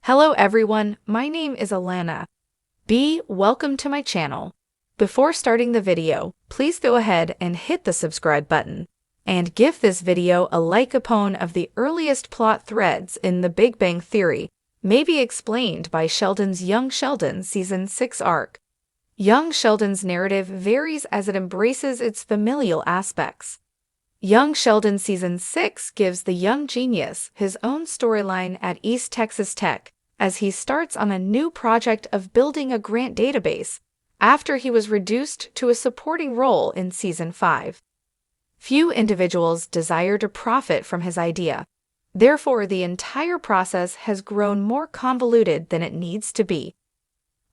Hello everyone, my name is Alana. Welcome to my channel. Before starting the video, please go ahead and hit the subscribe button and give this video a like. Upon of the earliest plot threads in The Big Bang Theory may be explained by Sheldon's Young Sheldon Season 6 arc. Young Sheldon's narrative varies as it embraces its familial aspects. Young Sheldon Season 6 gives the young genius his own storyline at East Texas Tech as he starts on a new project of building a grant database after he was reduced to a supporting role in Season 5. Few individuals desire to profit from his idea. Therefore, the entire process has grown more convoluted than it needs to be.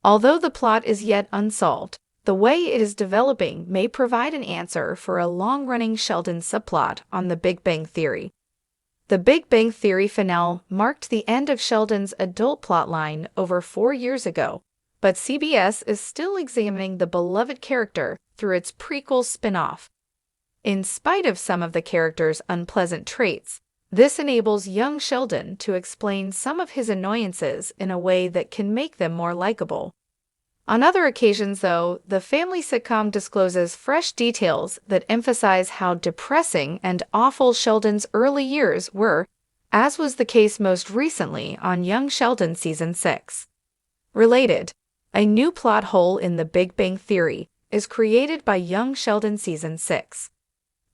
Although the plot is yet unsolved, the way it is developing may provide an answer for a long-running Sheldon subplot on The Big Bang Theory. The Big Bang Theory finale marked the end of Sheldon's adult plotline over 4 years ago, but CBS is still examining the beloved character through its prequel spin-off. In spite of some of the character's unpleasant traits, this enables young Sheldon to explain some of his annoyances in a way that can make them more likable. On other occasions, though, the family sitcom discloses fresh details that emphasize how depressing and awful Sheldon's early years were, as was the case most recently on Young Sheldon Season 6. Related, a new plot hole in The Big Bang Theory is created by Young Sheldon Season 6.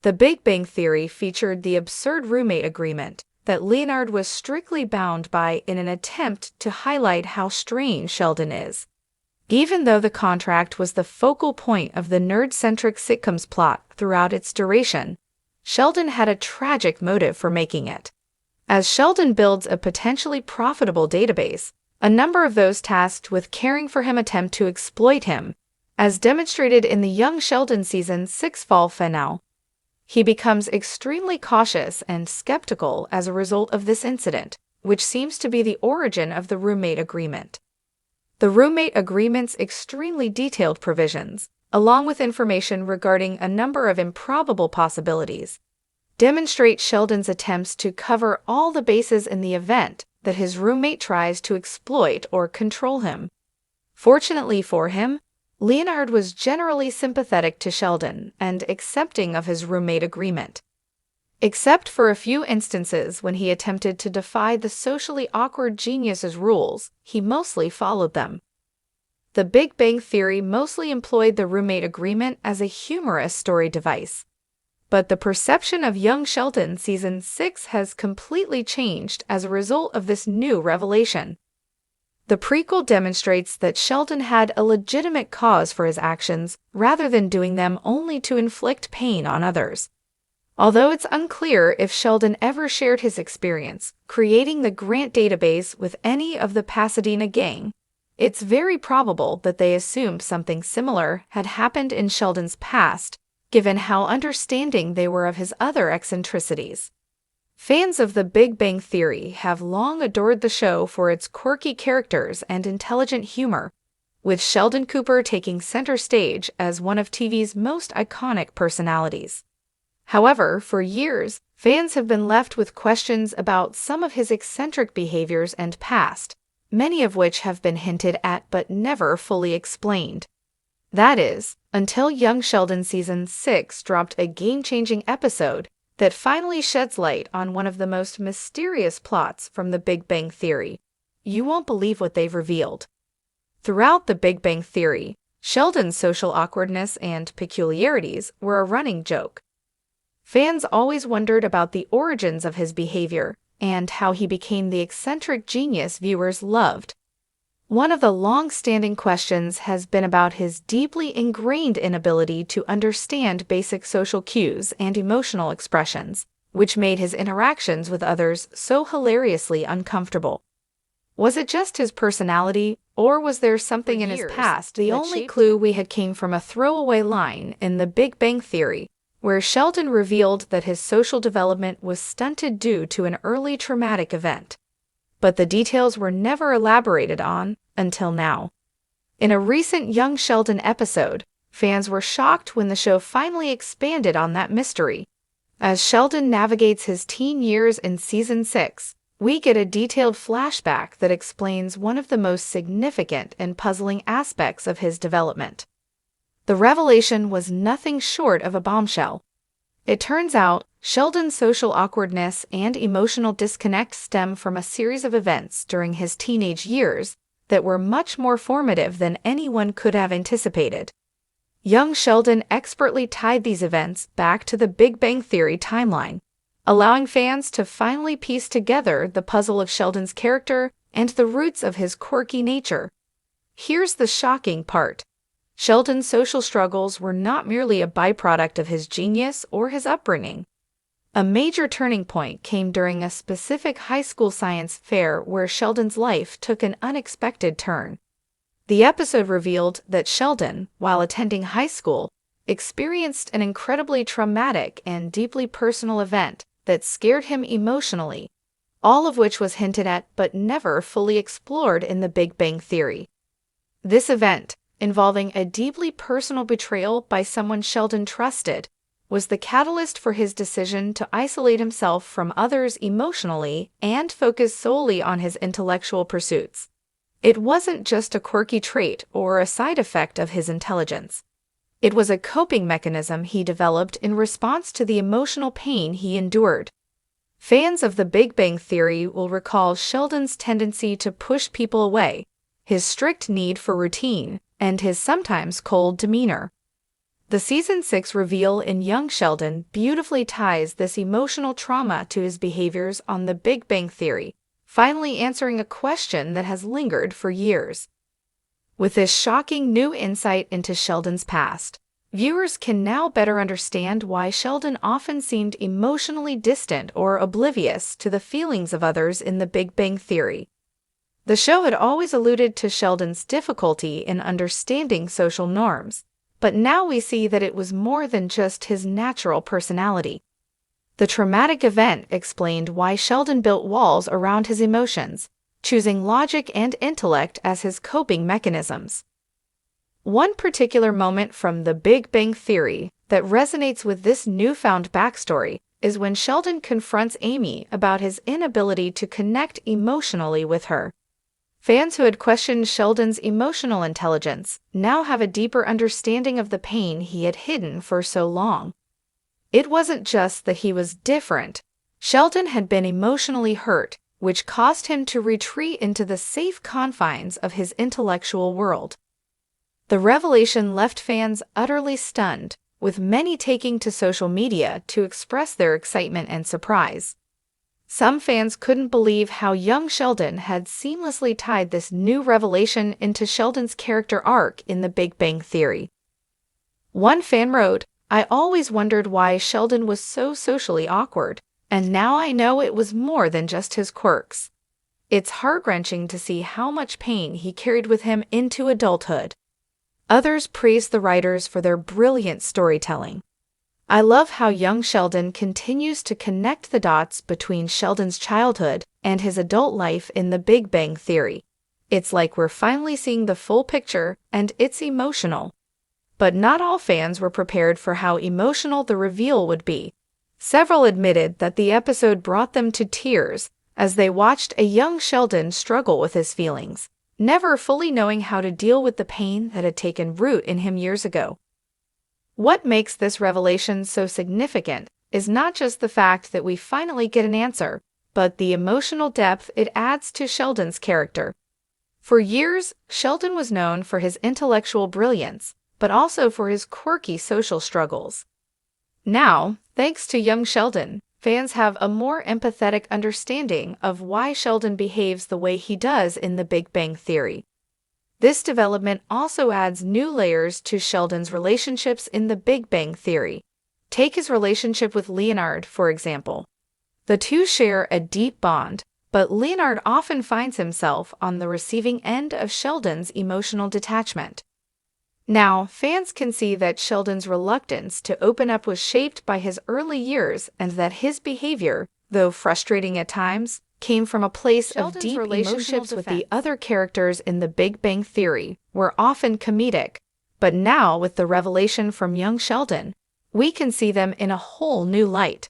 The Big Bang Theory featured the absurd roommate agreement that Leonard was strictly bound by in an attempt to highlight how strange Sheldon is. Even though the contract was the focal point of the nerd-centric sitcom's plot throughout its duration, Sheldon had a tragic motive for making it. As Sheldon builds a potentially profitable database, a number of those tasked with caring for him attempt to exploit him, as demonstrated in the Young Sheldon Season 6 fall finale. He becomes extremely cautious and skeptical as a result of this incident, which seems to be the origin of the roommate agreement. The roommate agreement's extremely detailed provisions, along with information regarding a number of improbable possibilities, demonstrate Sheldon's attempts to cover all the bases in the event that his roommate tries to exploit or control him. Fortunately for him, Leonard was generally sympathetic to Sheldon and accepting of his roommate agreement. Except for a few instances when he attempted to defy the socially awkward genius's rules, he mostly followed them. The Big Bang Theory mostly employed the roommate agreement as a humorous story device. But the perception of Young Sheldon Season 6 has completely changed as a result of this new revelation. The prequel demonstrates that Sheldon had a legitimate cause for his actions rather than doing them only to inflict pain on others. Although it's unclear if Sheldon ever shared his experience creating the grant database with any of the Pasadena gang, it's very probable that they assumed something similar had happened in Sheldon's past, given how understanding they were of his other eccentricities. Fans of The Big Bang Theory have long adored the show for its quirky characters and intelligent humor, with Sheldon Cooper taking center stage as one of TV's most iconic personalities. However, for years, fans have been left with questions about some of his eccentric behaviors and past, many of which have been hinted at but never fully explained. That is, until Young Sheldon Season 6 dropped a game-changing episode that finally sheds light on one of the most mysterious plots from The Big Bang Theory. You won't believe what they've revealed. Throughout The Big Bang Theory, Sheldon's social awkwardness and peculiarities were a running joke. Fans always wondered about the origins of his behavior and how he became the eccentric genius viewers loved. One of the long-standing questions has been about his deeply ingrained inability to understand basic social cues and emotional expressions, which made his interactions with others so hilariously uncomfortable. Was it just his personality, or was there something in his past? The only clue we had came from a throwaway line in The Big Bang Theory, where Sheldon revealed that his social development was stunted due to an early traumatic event. But the details were never elaborated on until now. In a recent Young Sheldon episode, fans were shocked when the show finally expanded on that mystery. As Sheldon navigates his teen years in Season 6, we get a detailed flashback that explains one of the most significant and puzzling aspects of his development. The revelation was nothing short of a bombshell. It turns out, Sheldon's social awkwardness and emotional disconnect stem from a series of events during his teenage years that were much more formative than anyone could have anticipated. Young Sheldon expertly tied these events back to the Big Bang Theory timeline, allowing fans to finally piece together the puzzle of Sheldon's character and the roots of his quirky nature. Here's the shocking part. Sheldon's social struggles were not merely a byproduct of his genius or his upbringing. A major turning point came during a specific high school science fair where Sheldon's life took an unexpected turn. The episode revealed that Sheldon, while attending high school, experienced an incredibly traumatic and deeply personal event that scared him emotionally, all of which was hinted at but never fully explored in the Big Bang Theory. This event, involving a deeply personal betrayal by someone Sheldon trusted, was the catalyst for his decision to isolate himself from others emotionally and focus solely on his intellectual pursuits. It wasn't just a quirky trait or a side effect of his intelligence. It was a coping mechanism he developed in response to the emotional pain he endured. Fans of The Big Bang Theory will recall Sheldon's tendency to push people away, his strict need for routine, and his sometimes cold demeanor. The Season 6 reveal in young Sheldon beautifully ties this emotional trauma to his behaviors on The Big Bang Theory, finally answering a question that has lingered for years. With this shocking new insight into Sheldon's past, viewers can now better understand why Sheldon often seemed emotionally distant or oblivious to the feelings of others in The Big Bang Theory. The show had always alluded to Sheldon's difficulty in understanding social norms, but now we see that it was more than just his natural personality. The traumatic event explained why Sheldon built walls around his emotions, choosing logic and intellect as his coping mechanisms. One particular moment from The Big Bang Theory that resonates with this newfound backstory is when Sheldon confronts Amy about his inability to connect emotionally with her. Fans who had questioned Sheldon's emotional intelligence now have a deeper understanding of the pain he had hidden for so long. It wasn't just that he was different. Sheldon had been emotionally hurt, which caused him to retreat into the safe confines of his intellectual world. The revelation left fans utterly stunned, with many taking to social media to express their excitement and surprise. Some fans couldn't believe how young Sheldon had seamlessly tied this new revelation into Sheldon's character arc in The Big Bang Theory. One fan wrote, "I always wondered why Sheldon was so socially awkward, and now I know it was more than just his quirks. It's heart-wrenching to see how much pain he carried with him into adulthood." Others praised the writers for their brilliant storytelling. "I love how young Sheldon continues to connect the dots between Sheldon's childhood and his adult life in The Big Bang Theory. It's like we're finally seeing the full picture, and it's emotional." But not all fans were prepared for how emotional the reveal would be. Several admitted that the episode brought them to tears as they watched a young Sheldon struggle with his feelings, never fully knowing how to deal with the pain that had taken root in him years ago. What makes this revelation so significant is not just the fact that we finally get an answer, but the emotional depth it adds to Sheldon's character. For years, Sheldon was known for his intellectual brilliance, but also for his quirky social struggles. Now, thanks to young Sheldon, fans have a more empathetic understanding of why Sheldon behaves the way he does in The Big Bang Theory. This development also adds new layers to Sheldon's relationships in The Big Bang Theory. Take his relationship with Leonard, for example. The two share a deep bond, but Leonard often finds himself on the receiving end of Sheldon's emotional detachment. Now, fans can see that Sheldon's reluctance to open up was shaped by his early years and that his behavior, though frustrating at times, came from a place of deep relationships with the other characters in The Big Bang Theory were often comedic, but now with the revelation from young Sheldon, we can see them in a whole new light.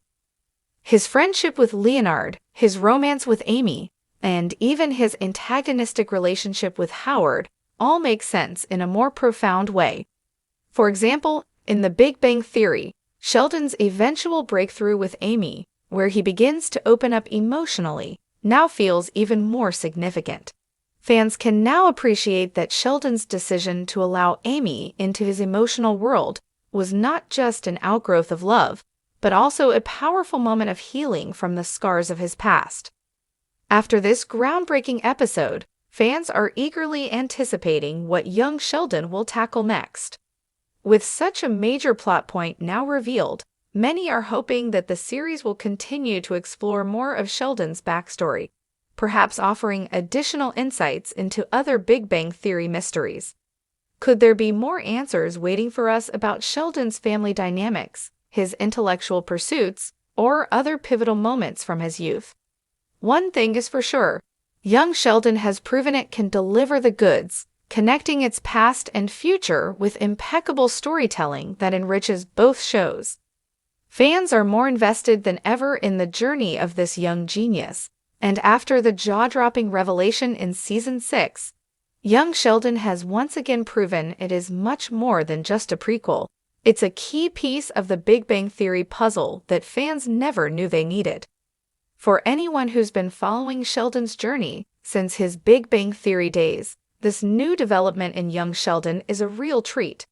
His friendship with Leonard, his romance with Amy, and even his antagonistic relationship with Howard all make sense in a more profound way. For example, in The Big Bang Theory, Sheldon's eventual breakthrough with Amy, where he begins to open up emotionally, now feels even more significant. Fans can now appreciate that Sheldon's decision to allow Amy into his emotional world was not just an outgrowth of love, but also a powerful moment of healing from the scars of his past. After this groundbreaking episode, fans are eagerly anticipating what young Sheldon will tackle next. With such a major plot point now revealed, many are hoping that the series will continue to explore more of Sheldon's backstory, perhaps offering additional insights into other Big Bang Theory mysteries. Could there be more answers waiting for us about Sheldon's family dynamics, his intellectual pursuits, or other pivotal moments from his youth? One thing is for sure, young Sheldon has proven it can deliver the goods, connecting its past and future with impeccable storytelling that enriches both shows. Fans are more invested than ever in the journey of this young genius, and after the jaw-dropping revelation in Season 6, young Sheldon has once again proven it is much more than just a prequel. It's a key piece of the Big Bang Theory puzzle that fans never knew they needed. For anyone who's been following Sheldon's journey since his Big Bang Theory days, this new development in young Sheldon is a real treat.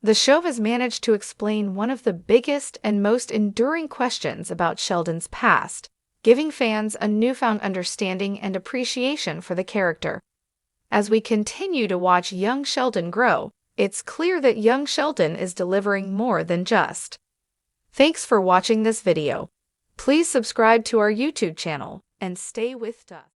The show has managed to explain one of the biggest and most enduring questions about Sheldon's past, giving fans a newfound understanding and appreciation for the character. As we continue to watch young Sheldon grow, it's clear that young Sheldon is delivering more than just. Thanks for watching this video. Please subscribe to our YouTube channel and stay with us.